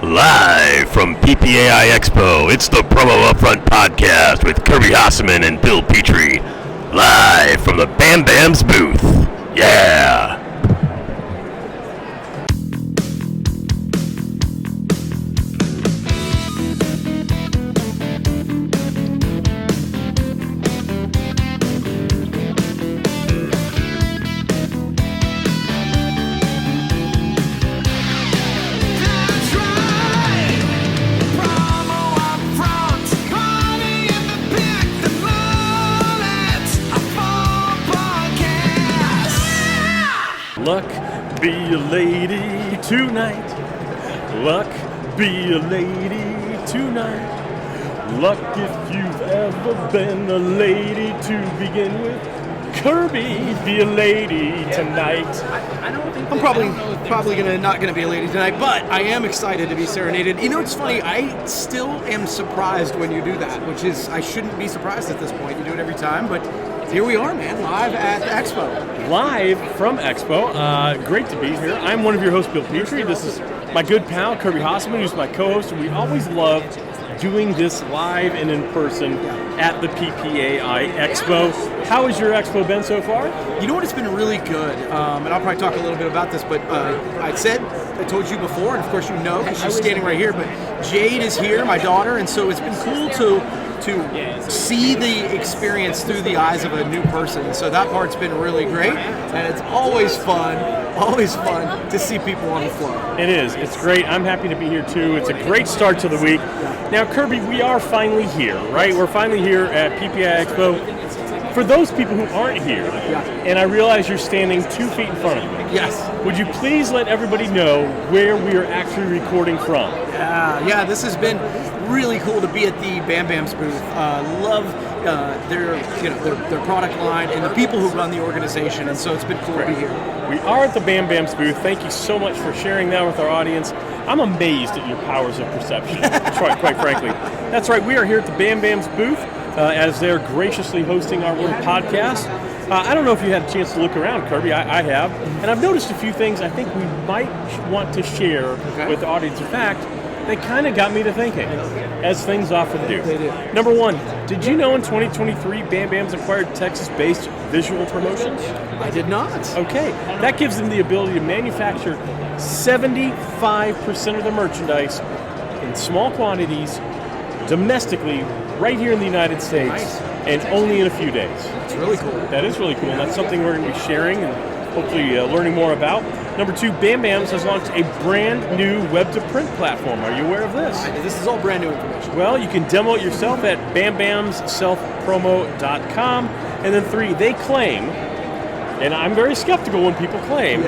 Live from PPAI Expo, it's the Promo UPFront podcast with Kirby Hasseman and Bill Petrie. Live from the BamBams booth. Yeah! Luck be a lady tonight. Luck be a lady tonight. Luck if you've ever been a lady to begin with. Kirby be a lady tonight. I'm probably not gonna be a lady tonight, but I am excited to be serenaded. You know, it's funny. I still am surprised when you do that, which is I shouldn't be surprised at this point. You do it every time, but here we are, man, live at the Expo. Live from Expo. Great to be here. I'm one of your hosts, Bill Petrie. This is my good pal, Kirby Hasseman, who's my co-host, and we always love doing this live and in person at the PPAI Expo. How has your Expo been so far? You know what? It's been really good, and I'll probably talk a little bit about this, but I told you before, and of course you know, because she's standing right here, but Jade is here, my daughter, and so it's been cool to see the experience through the eyes of a new person. So that part's been really great, and it's always fun to see people on the floor. It is. It's great. I'm happy to be here too. It's a great start to the week. Now, Kirby, we are finally here, right? We're finally here at PPAI Expo. For those people who aren't here, and I realize you're standing 2 feet in front of me. Yes. Would you please let everybody know where we are actually recording from? Yeah, this has been really cool to be at the BamBams booth. Love their product line and the people who run the organization, and so it's been cool to be here. We are at the BamBams booth. Thank you so much for sharing that with our audience. I'm amazed at your powers of perception, quite frankly. That's right, we are here at the BamBams booth as they're graciously hosting our little podcast. I don't know if you had a chance to look around, Kirby. I have. And I've noticed a few things I think we might want to share with the audience. In fact, they kind of got me to thinking, as things often do. They do. Number one, did you know in 2023 BamBams acquired Texas-based Visual Promotions? I did not. Okay, that gives them the ability to manufacture 75% of the merchandise in small quantities domestically right here in the United States and only in a few days. That's really cool. That is really cool, and that's something we're going to be sharing and hopefully learning more about. Number two, BamBams has launched a brand new web-to-print platform. Are you aware of this? This is all brand new information. Well, you can demo it yourself at BamBamsSelfPromo.com. And then three, they claim, and I'm very skeptical when people claim,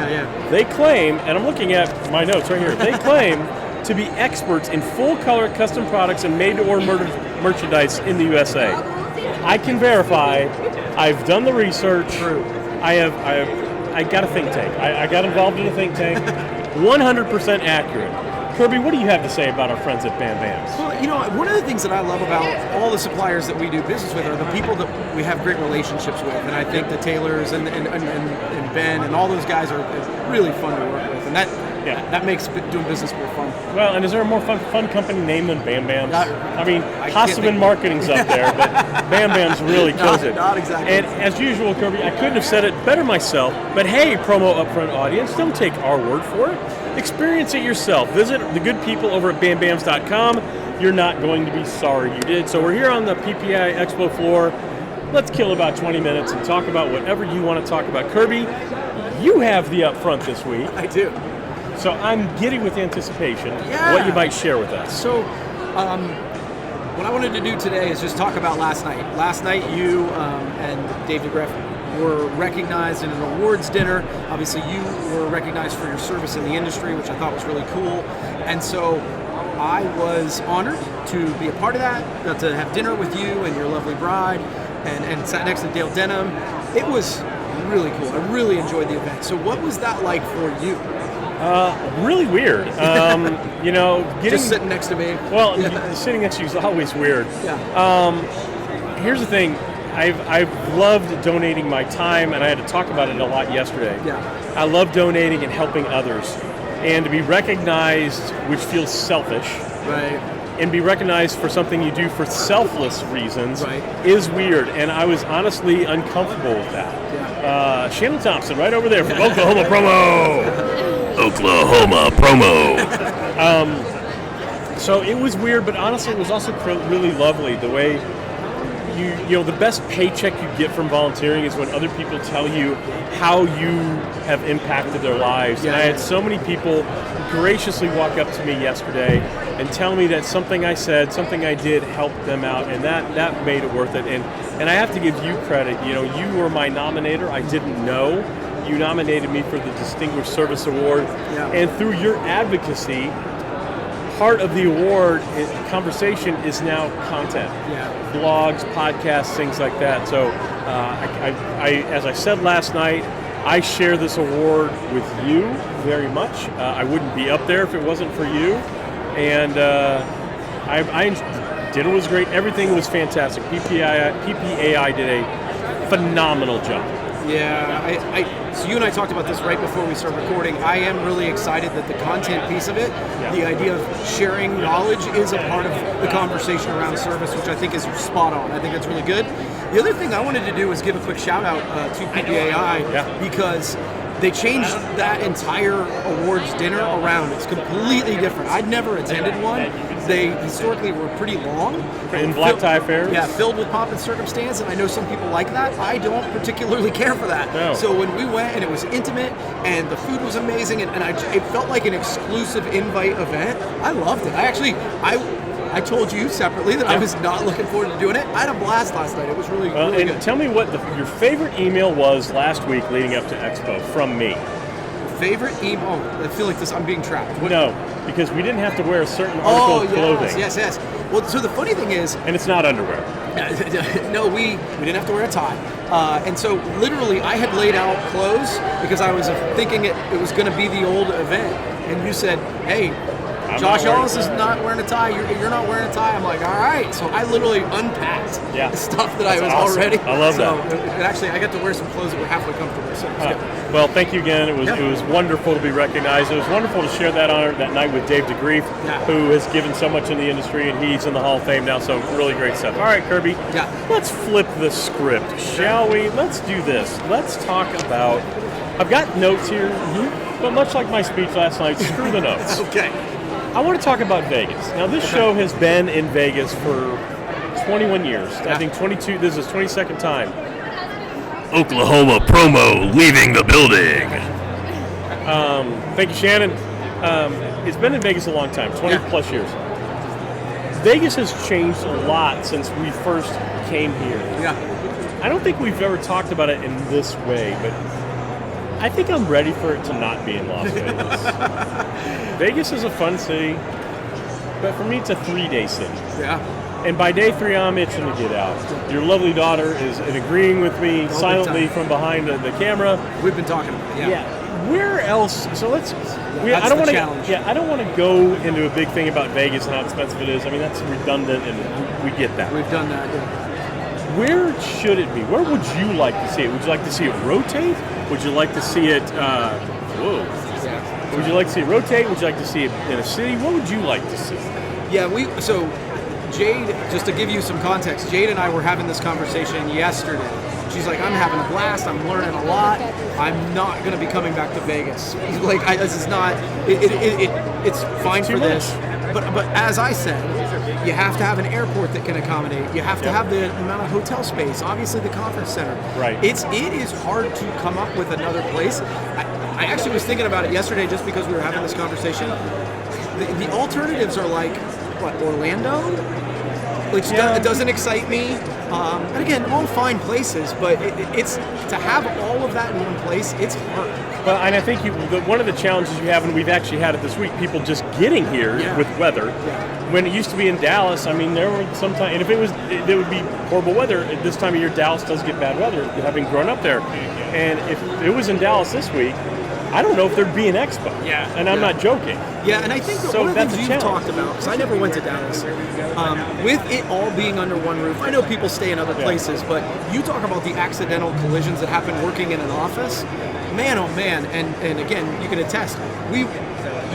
they claim, and I'm looking at my notes right here, they claim to be experts in full-color custom products and made-to-order merchandise in the USA. I can verify. I've done the research. True. I got a think tank. I got involved in a think tank. 100% accurate. Kirby, what do you have to say about our friends at BamBams? Well, you know, one of the things that I love about all the suppliers that we do business with are the people that we have great relationships with. And I think the Taylors and Ben and all those guys are really fun to work with. And that makes doing business more fun. Well, and is there a more fun company name than BamBams? I mean, Hasseman Marketing's up there, but BamBams really kills it. Not exactly. And as usual, Kirby, I couldn't have said it better myself, but hey, Promo UPFront audience, don't take our word for it. Experience it yourself. Visit the good people over at BamBams.com. You're not going to be sorry you did. So we're here on the PPAI Expo floor. Let's kill about 20 minutes and talk about whatever you want to talk about. Kirby, you have the upfront this week. I do. So I'm giddy with anticipation what you might share with us. So what I wanted to do today is just talk about last night. Last night you and David Greff were recognized in an awards dinner. Obviously you were recognized for your service in the industry, which I thought was really cool. And so I was honored to be a part of that, got to have dinner with you and your lovely bride, and sat next to Dale Denham. It was really cool. I really enjoyed the event. So what was that like for you? Really weird. You know, just sitting next to me. Well, sitting next to you is always weird. Yeah. Here's the thing. I've loved donating my time, and I had to talk about it a lot yesterday. Yeah. I love donating and helping others. And to be recognized, which feels selfish, Right. and be recognized for something you do for selfless reasons Right. is weird. And I was honestly uncomfortable with that. Yeah. Shannon Thompson, right over there from Oklahoma Promo. Oklahoma promo. So it was weird, but honestly, it was also really lovely. The way you know, the best paycheck you get from volunteering is when other people tell you how you have impacted their lives. Yeah. And I had so many people graciously walk up to me yesterday and tell me that something I said, something I did helped them out, and that made it worth it. And I have to give you credit. You know, you were my nominator. I didn't know. You nominated me for the Distinguished Service Award. Yeah. And through your advocacy, part of the award conversation is now content. Yeah. Blogs, podcasts, things like that. So, as I said last night, I share this award with you very much. I wouldn't be up there if it wasn't for you. And dinner was great. Everything was fantastic. PPAI did a phenomenal job. Yeah, so you and I talked about this right before we started recording. I am really excited that the content piece of it, the idea of sharing knowledge, is a part of the conversation around service, which I think is spot on. I think it's really good. The other thing I wanted to do was give a quick shout out to PPAI because they changed that entire awards dinner around. It's completely different. I'd never attended one. They historically were pretty long. In black tie affairs? Yeah, filled with pomp and circumstance, and I know some people like that. I don't particularly care for that. No. So when we went, and it was intimate, and the food was amazing, and it felt like an exclusive invite event, I loved it. I told you separately that I was not looking forward to doing it. I had a blast last night. It was really and good. tell me what your favorite email was last week leading up to Expo from me. Favorite email? Oh, I feel like I'm being trapped. What? No, because we didn't have to wear a certain article of clothing. Yes. Well, so the funny thing is, and it's not underwear. no, we didn't have to wear a tie. And so literally I had laid out clothes because I was thinking it was going to be the old event. And you said, hey, Josh Ellis is not wearing a tie. You're not wearing a tie. I'm like, all right. So I literally unpacked the stuff that I was awesome. already. I love that. And actually, I got to wear some clothes that were halfway comfortable. So it was good. Well, thank you again. It was wonderful to be recognized. It was wonderful to share that honor that night with Dave DeGrief, who has given so much in the industry, and he's in the Hall of Fame now. So really great stuff. All right, Kirby. Let's flip the script, shall we? Let's do this. Let's talk about. I've got notes here, but much like my speech last night, screw the notes. Okay. I want to talk about Vegas. Now, this show has been in Vegas for 21 years. I think 22. This is his 22nd time. Oklahoma promo leaving the building. Thank you, Shannon. It's been in Vegas a long time, 20 plus years. Vegas has changed a lot since we first came here. Yeah. I don't think we've ever talked about it in this way, but I think I'm ready for it to not be in Las Vegas. Vegas is a fun city, but for me it's a 3-day city. Yeah. And by day 3, I'm itching to get out. Your lovely daughter is agreeing with me silently from behind the camera. We've been talking about it. Yeah. Where else? So let's. That's I don't the want to. challenge. Yeah, I don't want to go into a big thing about Vegas and how expensive it is. I mean, that's redundant, and we get that. We've done that. Yeah. Where should it be? Where would you like to see it? Would you like to see it rotate? Would you like to see it? Would you like to see it rotate? Would you like to see it in a city? What would you like to see? Yeah, so Jade, just to give you some context, Jade and I were having this conversation yesterday. She's like, I'm having a blast. I'm learning a lot. I'm not going to be coming back to Vegas. Like, this is not. It's fine for this. But as I said, you have to have an airport that can accommodate. You have to have the amount of hotel space. Obviously, the conference center. Right. It is hard to come up with another place. I actually was thinking about it yesterday just because we were having this conversation. The alternatives are like, what, Orlando? Which doesn't excite me. And again, all fine places, but it's to have all of that in one place, it's hard. Well, and I think one of the challenges you have, and we've actually had it this week, people just getting here with weather. Yeah. When it used to be in Dallas, I mean, there were some time, and if it would be horrible weather, at this time of year, Dallas does get bad weather, having grown up there. And if it was in Dallas this week, I don't know if there'd be an expo. Yeah. And I'm not joking. Yeah, and I think that one of the things you've talked about, because I never went to Dallas, with it all being under one roof, I know people stay in other places, but you talk about the accidental collisions that happen working in an office. Man, oh man, and again, you can attest,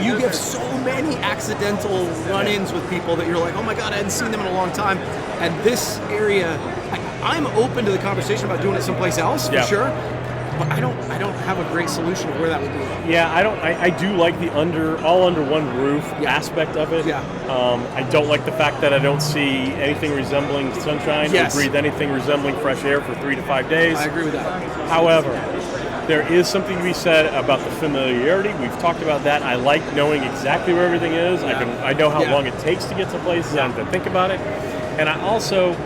you get so many accidental run-ins with people that you're like, oh my God, I hadn't seen them in a long time. And this area, I'm open to the conversation about doing it someplace else, for sure. But I don't have a great solution of where that would be. Yeah, I do like the all under one roof aspect of it. Yeah. I don't like the fact that I don't see anything resembling sunshine or breathe anything resembling fresh air for 3 to 5 days. I agree with that. However, there is something to be said about the familiarity. We've talked about that. I like knowing exactly where everything is. I know how long it takes to get to places. I don't have to think about it. And I also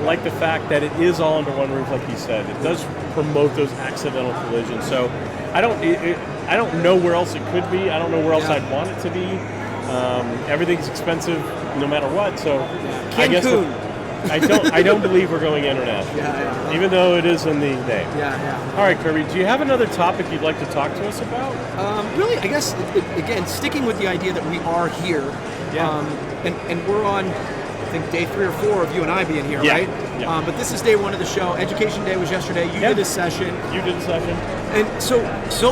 like the fact that it is all under one roof, like you said. It does promote those accidental collisions. So I don't know where else it could be. I don't know where else I'd want it to be. Everything's expensive no matter what. So I guess I don't believe we're going international. Even though it is in the name. All right, Kirby, do you have another topic you'd like to talk to us about? Really, I guess, again, sticking with the idea that we are here, and we're on, I think, day 3 or 4 of you and I being here, right? Yeah. But this is day 1 of the show. Education Day was yesterday. You did a session. You did a session. And so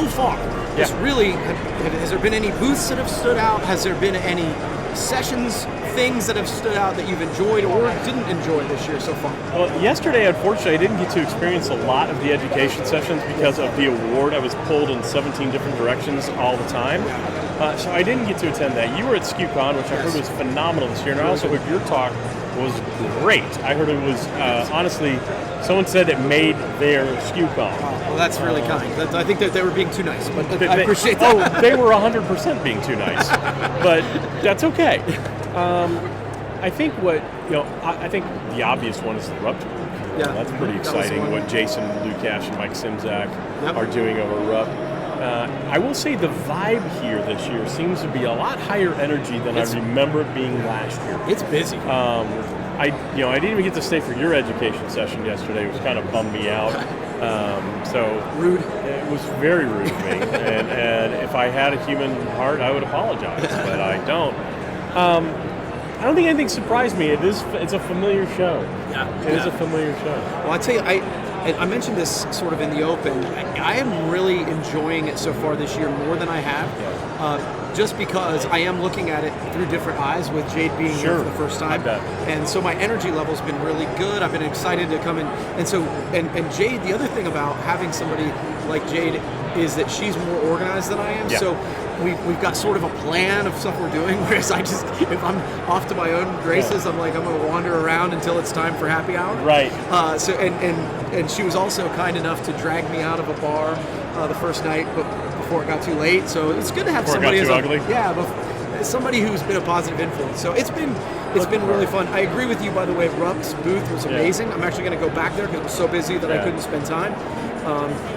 far, it's really, has there been any booths that have stood out? Has there been any sessions, things that have stood out that you've enjoyed or didn't enjoy this year so far? Well, yesterday, unfortunately, I didn't get to experience a lot of the education sessions because of the award. I was pulled in 17 different directions all the time. So I didn't get to attend that. You were at SKUCon, which I heard was phenomenal this year, and I also heard your talk was great. I heard it was, honestly, someone said it made their SKUCon. Well, that's really kind. I think that they were being too nice, but I appreciate that. Oh, they were 100% being too nice, but that's okay. I think I think the obvious one is the RUP. Yeah, that's pretty exciting. What Jason Lukash and Mike Simzak are doing over RUP. I will say the vibe here this year seems to be a lot higher energy than I remember it being last year. It's busy. I didn't even get to stay for your education session yesterday, which kind of bummed me out. So rude. It was very rude of me, and if I had a human heart, I would apologize, but I don't. I don't think anything surprised me. It's a familiar show. It is a familiar show. Well, I tell you, I mentioned this sort of in the open. I am really enjoying it so far this year more than I have, just because I am looking at it through different eyes with Jade being here for the first time. And so my energy level's been really good. I've been excited to come in. And so, and Jade, the other thing about having somebody like Jade is that she's more organized than I am. So we've got sort of a plan of stuff we're doing, whereas if I'm off to my own graces, I'm going to wander around until it's time for happy hour. Right. So and she was also kind enough to drag me out of a bar the first night, but before it got too late. So it's good to have somebody somebody who's been a positive influence. So it's been really fun. I agree with you, by the way. RUP's booth was amazing. I'm actually going to go back there because it was so busy that I couldn't spend time.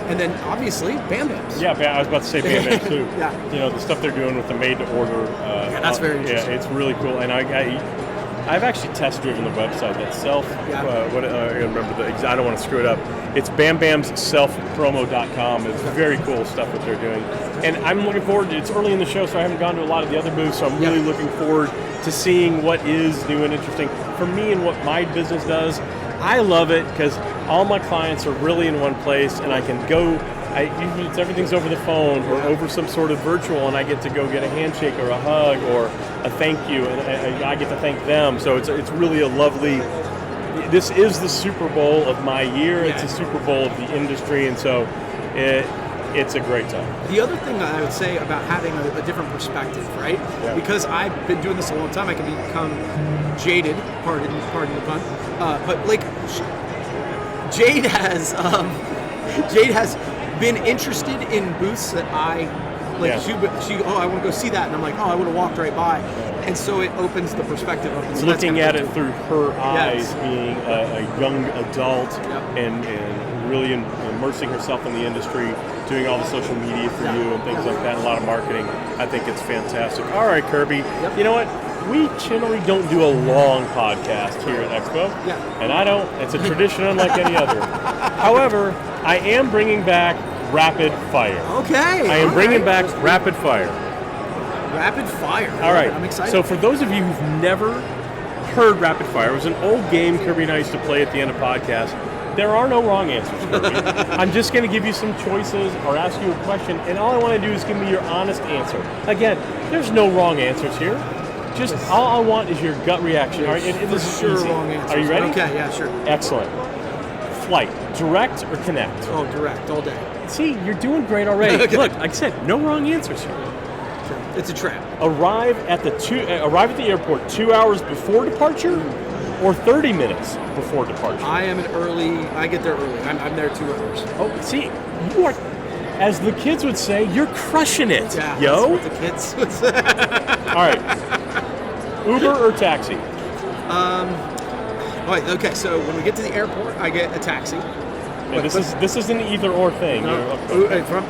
And then obviously BamBams. Yeah, I was about to say BamBams too. The stuff they're doing with the made-to-order. That's very interesting. Yeah, it's really cool. And I've actually test-driven the website itself. I remember I don't want to screw it up. It's BamBamsSelfPromo.com. It's very cool stuff that they're doing. And I'm looking forward to, it's early in the show, so I haven't gone to a lot of the other booths, so I'm really looking forward to seeing what is new and interesting. For me and what my business does, I love it because all my clients are really in one place, and I can go. Usually everything's over the phone or over some sort of virtual, and I get to go get a handshake or a hug or a thank you, and I get to thank them. So it's really a lovely. This is the Super Bowl of my year. It's a Super Bowl of the industry, and so it's a great time. The other thing I would say about having a different perspective, right? Yeah. Because I've been doing this a long time, I can become jaded. Pardon the pun. But like, Jade has been interested in booths that I like. She I want to go see that, and I'm like, I would have walked right by, and so it opens the perspective of it. So looking at it through her eyes, being a young adult and really immersing herself in the industry, doing all the social media for you and things like that, and a lot of marketing. I think it's fantastic. All right, Kirby. You know what? We generally don't do a long podcast here at Expo, and I don't. It's a tradition unlike any other. However, I am bringing back rapid fire. Okay. I am bringing back rapid fire. Rapid fire. All right. I'm excited. So for those of you who've never heard rapid fire, it was an old game Kirby and I used to play at the end of podcasts. There are no wrong answers, Kirby. I'm just going to give you some choices or ask you a question, and all I want to do is give me your honest answer. Again, there's no wrong answers here. Just all I want is your gut reaction. All right, this is sure easy. wrong answers. Are you ready? Okay, yeah, sure. Excellent. Flight, direct or connect? Oh, direct, all day. See, you're doing great already. Okay. Look, like I said, no wrong answers here. Okay. It's a trap. Arrive at the airport 2 hours before departure, or 30 minutes before departure. I get there early. I'm there 2 hours. Oh, see, you are, as the kids would say, you're crushing it, Yeah, yo. that's what the kids would say. All right. Uber or taxi? Right, okay, so when we get to the airport, I get a taxi. And this is an either or thing. No,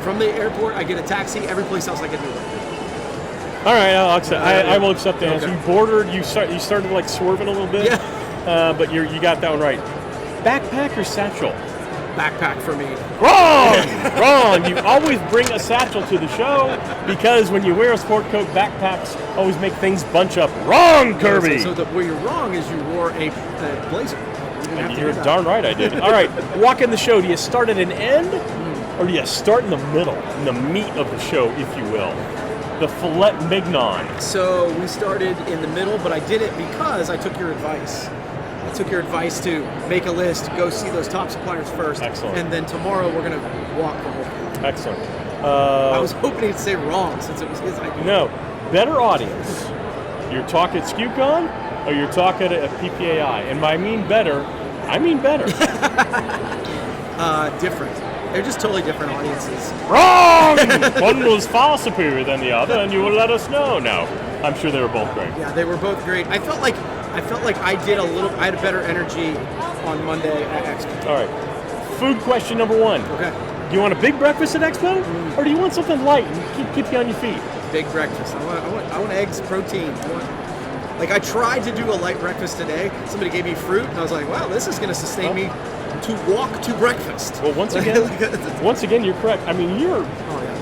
from the airport, I get a taxi. Every place else, I get an Uber. All right, I'll accept. I will accept the answer. Okay. You bordered. You started like swerving a little bit. Yeah. But you got that one right. Backpack or satchel? Backpack for me. Wrong! Wrong! You always bring a satchel to the show because when you wear a sport coat, backpacks always make things bunch up. Wrong, Kirby! So where you're wrong is you wore a blazer. You're darn right I did. All right, walk in the show. Do you start at an end or do you start in the middle, in the meat of the show, if you will? The filet mignon. So we started in the middle, but I did it because I took your advice. I took your advice to make a list, go see those top suppliers first. Excellent. And then tomorrow we're going to walk the whole thing. Excellent. I was hoping he'd say wrong since it was his idea. No, better audience. You're talking at SKUCon or you're talking at PPAI. And by I mean better. Different. They're just totally different audiences. Wrong! One was far superior than the other, and you will let us know. No, I'm sure they were both great. Yeah, they were both great. I felt like I had a better energy on Monday at Expo. All right. Food question number one. Okay. Do you want a big breakfast at Expo, or do you want something light and keep you on your feet? Big breakfast. I want eggs, protein. I tried to do a light breakfast today. Somebody gave me fruit, and I was like, wow, this is going to sustain me to walk to breakfast. Well, once again, you're correct. I mean, you're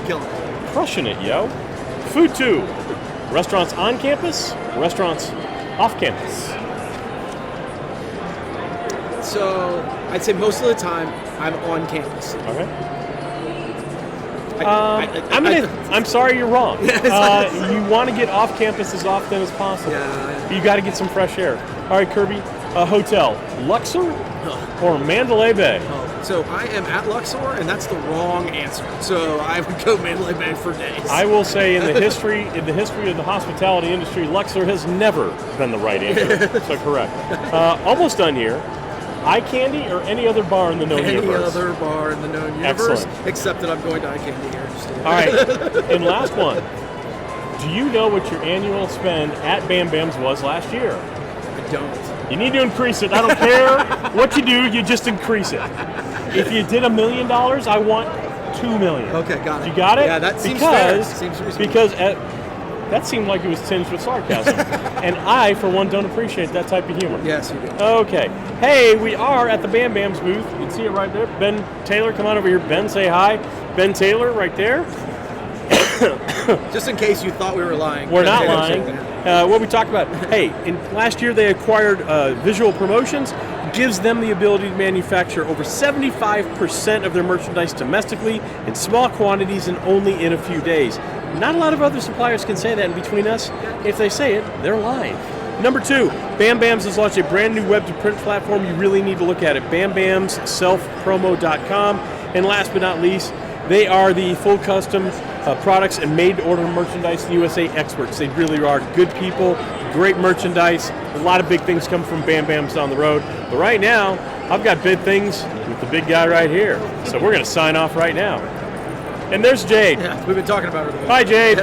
killing it. Crushing it, yo. Food 2. Restaurants on campus, restaurants off campus. So I'd say most of the time I'm on campus. Okay. I'm sorry, you're wrong. You want to get off campus as often as possible. Yeah. You got to get some fresh air. All right, Kirby. Hotel, Luxor or Mandalay Bay? So I am at Luxor, and that's the wrong answer. So I would go Mandalay Bay for days. I will say, in the history of the hospitality industry, Luxor has never been the right answer. So correct. Almost done here. Eye Candy or any other bar in the known universe? Any other bar in the known universe. Excellent. Except that I'm going to Eye Candy here. All right. And last one. Do you know what your annual spend at BamBams was last year? I don't. You need to increase it. I don't care what you do, you just increase it. If you did $1 million, I want $2 million. Okay, got it. You got it? Yeah, that seems fair. Seems reasonable. Because that seemed like it was tinged with sarcasm. And I, for one, don't appreciate that type of humor. Yes, you do. Okay. Hey, we are at the BamBams booth. You can see it right there. Ben Taylor, come on over here. Ben, say hi. Ben Taylor, right there. Just in case you thought we were lying. We're not lying. What we talked about. Hey, last year they acquired Visual Promotions. Gives them the ability to manufacture over 75% of their merchandise domestically in small quantities and only in a few days. Not a lot of other suppliers can say that, and between us, if they say it, they're lying. Number 2, BamBams has launched a brand new web-to-print platform. You really need to look at it. BamBamsSelfPromo.com. And last but not least, they are the full custom products and made-to-order merchandise USA experts. They really are good people, great merchandise. A lot of big things come from BamBams down the road. But right now, I've got big things with the big guy right here. So we're going to sign off right now. And there's Jade. Yeah, we've been talking about her. Hi, Jade.